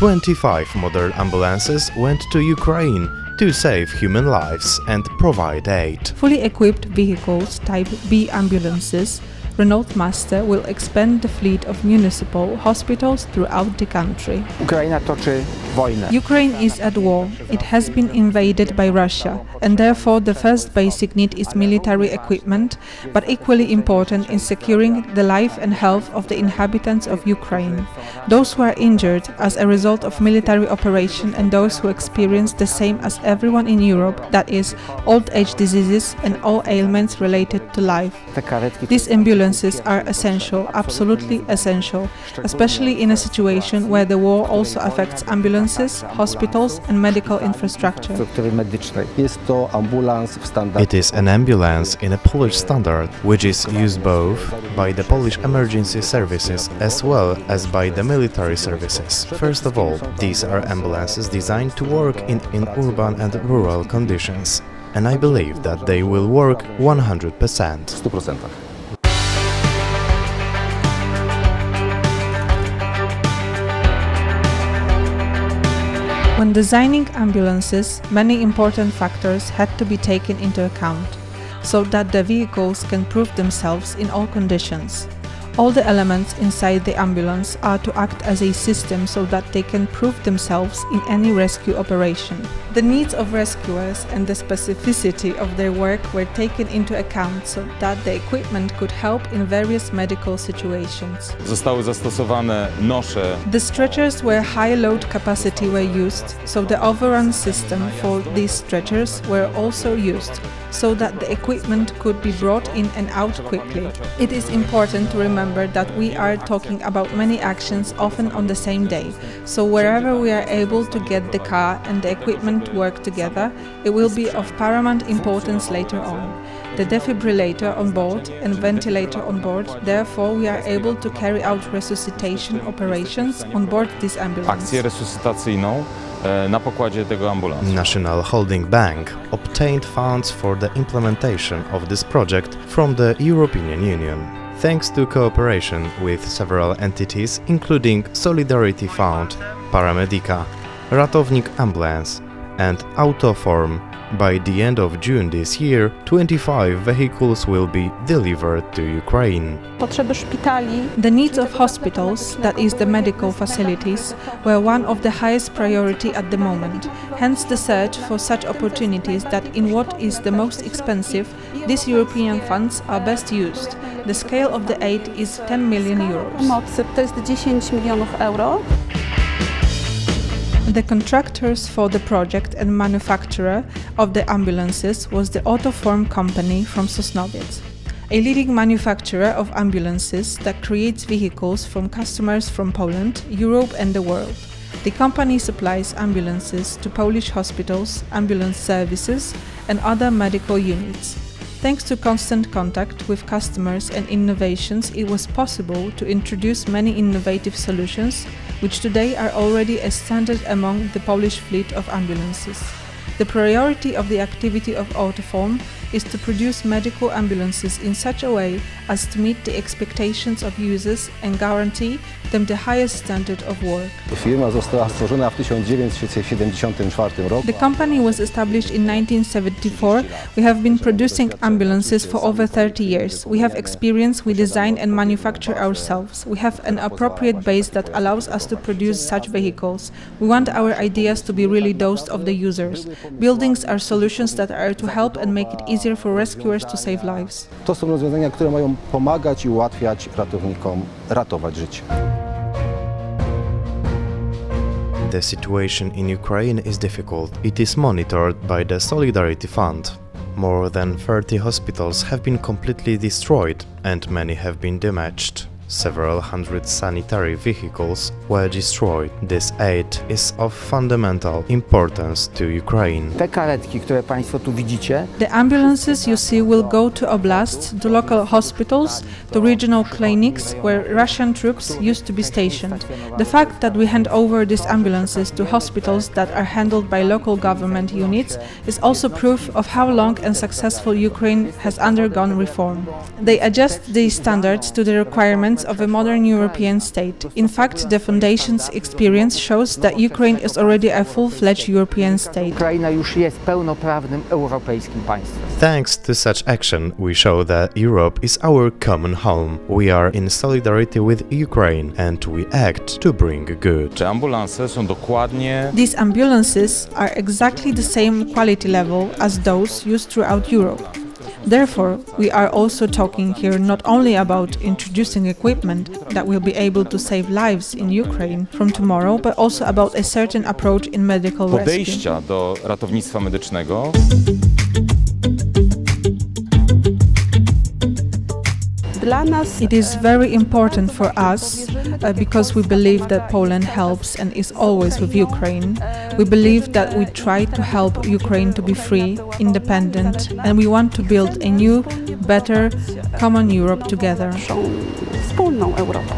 25 modern ambulances went to Ukraine to save human lives and provide aid. Fully equipped vehicles type B ambulances, Renault Master will expand the fleet of municipal hospitals throughout the country. Ukraina toczy wojnę. Ukraine is at war. It has been invaded by Russia, and therefore the first basic need is military equipment, but equally important in securing the life and health of the inhabitants of Ukraine. Those who are injured as a result of military operation and those who experience the same as everyone in Europe, that is, old age diseases and all ailments related to life. These ambulances are essential, absolutely essential, especially in a situation where the war also affects ambulances, hospitals and medical infrastructure. It is an ambulance in a Polish standard, which is used both by the Polish emergency services as well as by the military services. First of all, these are ambulances designed to work in urban and rural conditions, and I believe that they will work 100%. When designing ambulances, many important factors had to be taken into account, so that the vehicles can prove themselves in all conditions. All the elements inside the ambulance are to act as a system so that they can prove themselves in any rescue operation. The needs of rescuers and the specificity of their work were taken into account so that the equipment could help in various medical situations. Zostały zastosowane nosze. The stretchers where high load capacity were used, so the overrun system for these stretchers were also used, so that the equipment could be brought in and out quickly. It is important to remember that we are talking about many actions often on the same day, so wherever we are able to get the car and the equipment to work together, it will be of paramount importance later on. The defibrillator on board and ventilator on board, therefore we are able to carry out resuscitation operations on board this ambulance. Akcję resuscytacyjną na pokładzie tego ambulansu. National Holding Bank obtained funds for the implementation of this project from the European Union, thanks to cooperation with several entities including Solidarity Fund, ParaMedica, Ratownik Ambulanse and Autoform. By the end of June this year, 25 vehicles will be delivered to Ukraine. The needs of hospitals, that is the medical facilities, were one of the highest priority at the moment. Hence the search for such opportunities that in what is the most expensive, these European funds are best used. The scale of the aid is 10 million euros. The contractors for the project and manufacturer of the ambulances was the Autoform company from Sosnowiec, a leading manufacturer of ambulances that creates vehicles from customers from Poland, Europe and the world. The company supplies ambulances to Polish hospitals, ambulance services and other medical units. Thanks to constant contact with customers and innovations, it was possible to introduce many innovative solutions, which today are already a standard among the Polish fleet of ambulances. The priority of the activity of Autoform is to produce medical ambulances in such a way as to meet the expectations of users and guarantee them the highest standard of work. The company was established in 1974. We have been producing ambulances for over 30 years. We have experience, we design and manufacture ourselves. We have an appropriate base that allows us to produce such vehicles. We want our ideas to be really those of the users. Buildings are solutions that are to help and make it easier for rescuers to save lives. To są rozwiązania, które mają pomagać i ułatwiać ratownikom ratować życie. The situation in Ukraine is difficult. It is monitored by the Solidarity Fund. More than 30 hospitals have been completely destroyed and many have been damaged. Several hundred sanitary vehicles were destroyed. This aid is of fundamental importance to Ukraine. Te karetki, które Państwo tu widzicie, The ambulances you see will go to oblasts, to local hospitals, to regional clinics where Russian troops used to be stationed. The fact that we hand over these ambulances to hospitals that are handled by local government units is also proof of how long and successful Ukraine has undergone reform. They adjust these standards to the requirements foundations of a modern European state. In fact, the Foundation's experience shows that Ukraine is already a full-fledged European state. Ukraina już jest pełnoprawnym europejskim państwem. Thanks to such action, we show that Europe is our common home. We are in solidarity with Ukraine and we act to bring good. Te ambulanse są dokładnie These ambulances are exactly the same quality level as those used throughout Europe. Therefore, we are also talking here not only about introducing equipment that will be able to save lives in Ukraine from tomorrow, but also about a certain approach in medical rescue. podejścia do ratownictwa medycznego. It is very important for us because we believe that Poland helps and is always with Ukraine. We believe that we try to help Ukraine to be free, independent, and we want to build a new, better, common Europe together. Wspólną Europą.